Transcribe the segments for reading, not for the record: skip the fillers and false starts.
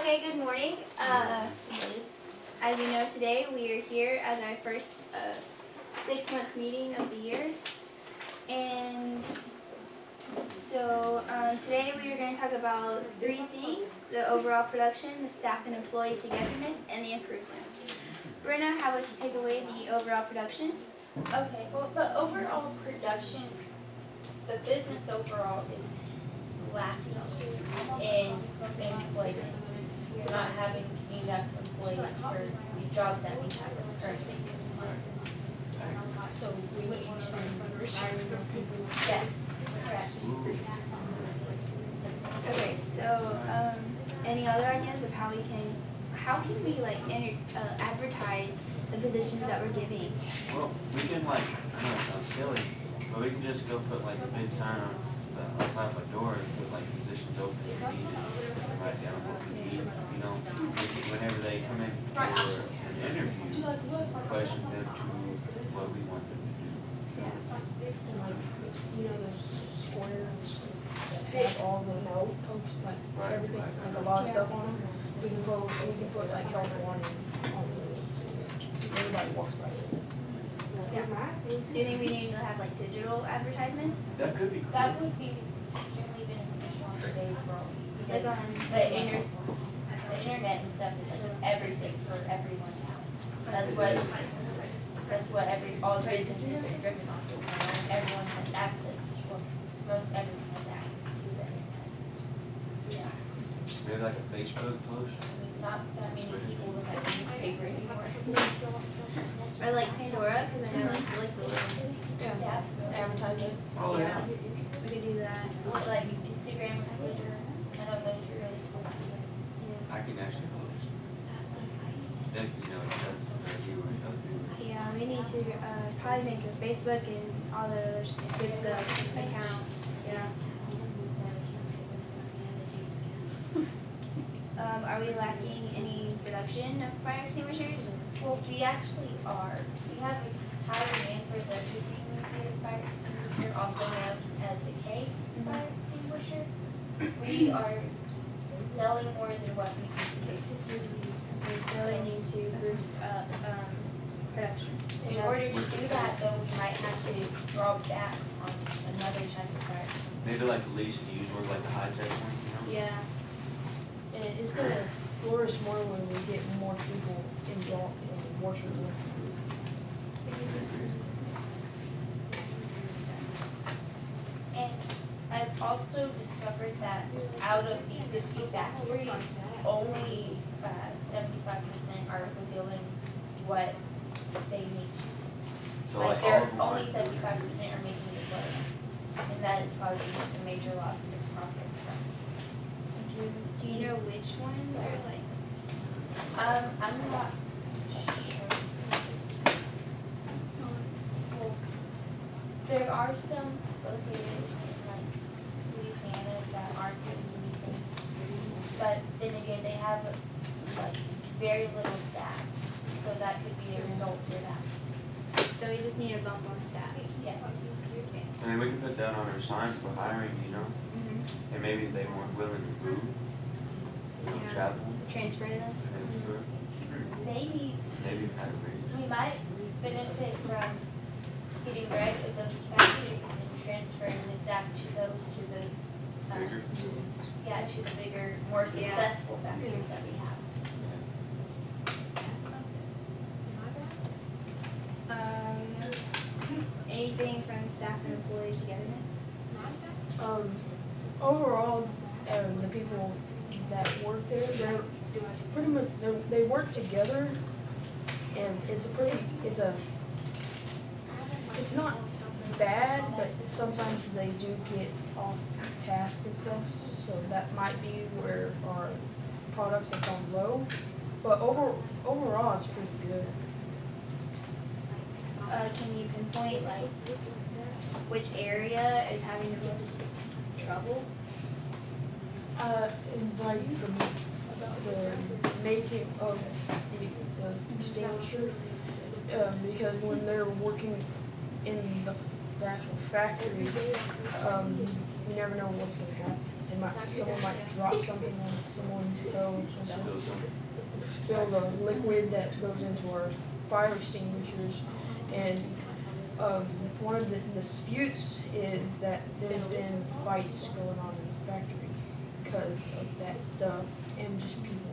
Okay, good morning. As you know, today we are here as our first 6-month meeting of the year. And so today we are going to talk about 3 things: the overall production, the staff and employee togetherness, and the improvements. Brenna, how about you take away the overall production? Okay, well, the overall production, the business overall is lacking in employment. We're not having enough employees for the jobs that we have currently. So we need to hire some people. Yeah, correct. Okay, so any other ideas of how can we like advertise the positions that we're giving? Well, we can I know it sounds silly, but we can just go put like a big sign on the outside of our door and put like positions open if we need it, and write down what we need, whenever they come in for an interview, question them to what we want them to do. Those squares that have all the posts, everything, a lot of stuff on them. We can put like help on those. Everybody walks by those. Do you think we need to have like digital advertisements? That could be cool. That would be extremely beneficial in today's world. Like Because on the internet and stuff is like everything for everyone now. That's what all businesses are driven off of. Everyone has access, well, most everyone has access to the internet. Maybe like a Facebook post. Not that many people look at the newspaper anymore. Or like Pandora, because I know like the little. Yeah, Advertise it. Oh yeah. We could do that. like Instagram and Twitter. I know those are really cool. I can actually post. Then that's an idea we're gonna do. Yeah, we need to probably make a Facebook and all the other good stuff accounts. Yeah. Are we lacking any production of fire extinguishers? Well, we actually are. We have a high demand for the community fire extinguisher, also known as a K fire extinguisher. We are selling more than what we can produce. Okay, so we need to boost up production. In order to do that, though, we might have to draw back on another type of fire extinguisher. Maybe like the least used or like the high tech one, Yeah. And it's gonna flourish more when we get more people involved in the washroom. And I've also discovered that out of the 50 factories, only 75% are fulfilling what they need to. So Like all they're of them only are- 75% are making it work. And that is causing a major loss of profits for us. Do you know which ones are like? I'm not sure. Well, there are some located in like Louisiana that aren't doing anything. But then again, they have like very little staff, so that could be a result for that. So we just need a bump on staff. Yes. I mean, we can put that on our sign for hiring, and maybe if they weren't willing to move, Yeah. travel, Transfer them. transfer, Maybe maybe factories. we might benefit from getting rid of those factories and transferring the staff to the Bigger facilities. to the bigger, more Yeah. successful factories that we have. Anything from staff and employee togetherness? Overall, the people that work there, they're pretty much, they work together, and it's not bad, but sometimes they do get off task and stuff, so that might be where our products have gone low, but overall, it's pretty good. Can you pinpoint like which area is having the most trouble? And like the making of the extinguisher, because when they're working in the actual factory, you never know what's gonna happen. someone might drop something on someone's toe or something. Spill some. Spill the liquid that goes into our fire extinguishers. And one of the disputes is that there's been fights going on in the factory because of that stuff and just people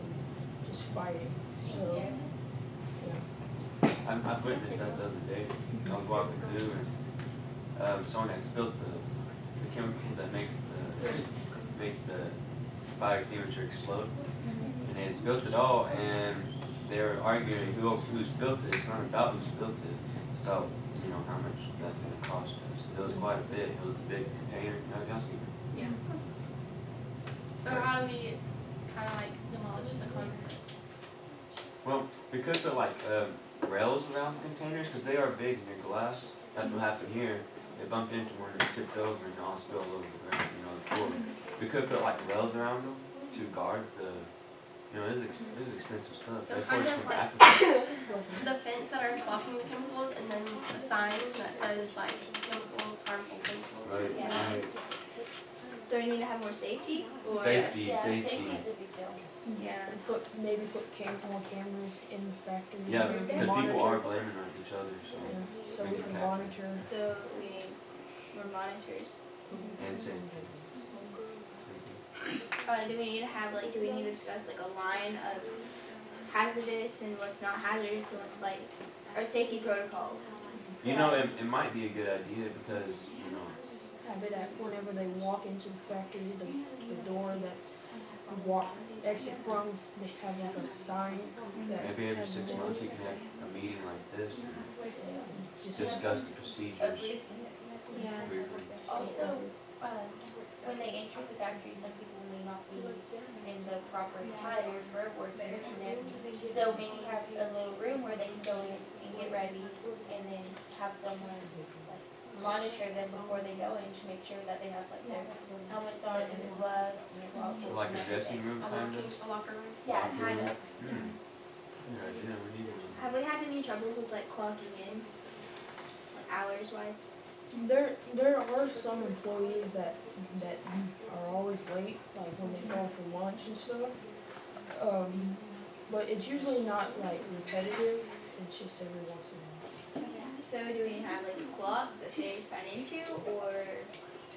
just fighting. So, yeah. I've witnessed that the other day. I was walking through and someone had spilled the chemical that makes the fire extinguisher explode. And they had spilt it all, and they were arguing who spilt it. It's not about who spilt it. It's about how much that's going to cost us. It was quite a bit. It was a big container. Y'all seen it? Yeah. So how do we kind of like demolish the concrete? Well, we could put like rails around the containers because they are big and they're glass. That's what happened here. They bumped into one and tipped over and all spilled over the ground, the floor. We could put like rails around them to guard the. It is expensive stuff. So They kind force of from like- Africa. The fence that are blocking the chemicals, and then a sign that says like chemicals, harmful chemicals. Right, Yeah. right. So we need to have more safety? Or Safety, Yeah, safety. safety's a big deal. Yeah. Maybe put more cameras in the factory. Yeah, so we can because people monitor. are blaming on each other, so Yeah, so we we can can capture. monitor. So we need more monitors. and safety. Do we need to have do we need to discuss like a line of hazardous and what's not hazardous and what's our safety protocols? It might be a good idea because Have it at whenever they walk into the factory, the door that you exit from, they have like a sign that. maybe every has 6 the months we doors. can have a meeting like this and Just- discuss the procedures. Yeah. Also, when they enter the factory, some people may not be in the proper attire for working in there. So maybe have a little room where they can go in and get ready, and then have someone monitor them before they go in to make sure that they have their helmets on and their gloves and their goggles. Like and a dressing everything. room A kind locker, of. a locker room. Yeah, kind of. Good idea, we need one. Have we had any troubles with clocking in? Hours wise? There are some employees that are always late, like when they go for lunch and stuff. But it's usually not repetitive. It's just every once in a while. So do we have a clock that they sign into or?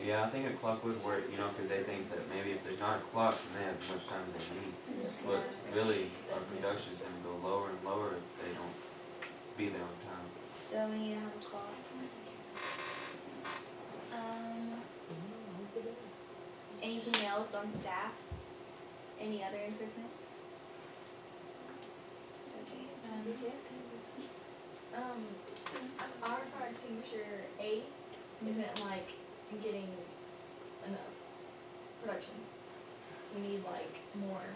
Yeah, I think a clock would work, because they think that maybe if there's not a clock, then they have as much time as they need. But really, our production is going to go lower and lower if they don't be there on time. So we need to have a clock. Anything else on staff? Any other improvements? Okay. Our fire extinguisher A isn't getting enough production. We need more.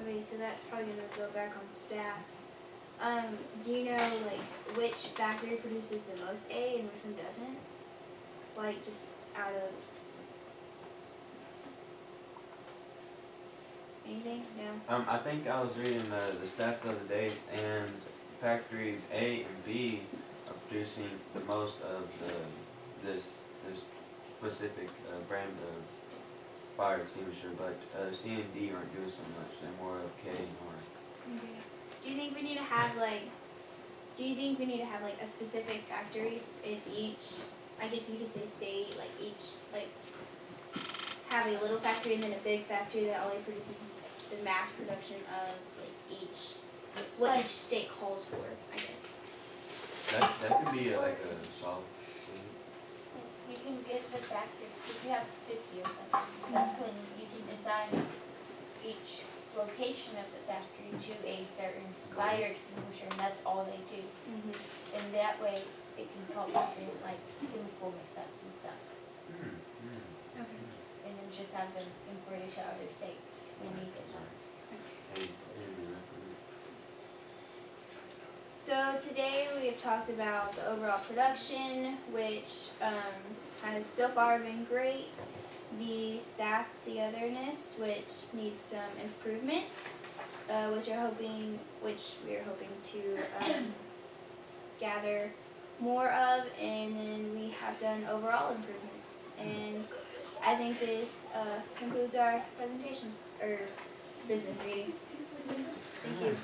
Okay, so that's probably gonna go back on staff. Do you know which factory produces the most A and which one doesn't? Just out of anything? No. I think I was reading the stats the other day, and factories A and B are producing the most of this specific brand of fire extinguisher, but C and D aren't doing so much. They're more of K and R. Okay. Do you think we need to have a specific factory in each? I guess you could say state, each have a little factory and then a big factory that only produces the mass production of each, what each state calls for, I guess. That could be a solid. You can get the factories, because we have 50 of them. That's when you can assign each location of the factory to a certain fire extinguisher, and that's all they do. And that way, it can help with chemical mix-ups and stuff. Okay. And then just have them imported to other states when needed. Hey, So today we have talked about the overall production, which has so far been great. The staff togetherness, which needs some improvements, which we are hoping to gather more of, and then we have done overall improvements. And I think this concludes our presentation, or business meeting. Thank you.